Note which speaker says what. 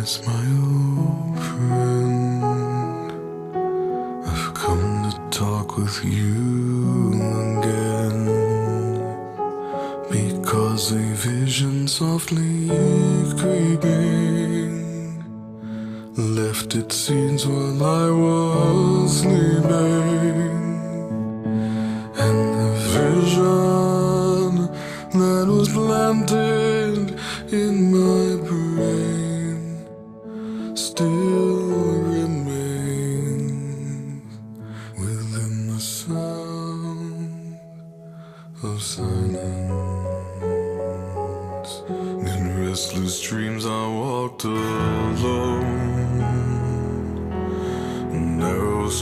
Speaker 1: It's my old friend. I've come to talk with you again, because a vision softly creeping left its seeds while I was sleeping. And the vision that was planted in my brain still remains within the sound of silence. In restless dreams I walked alone,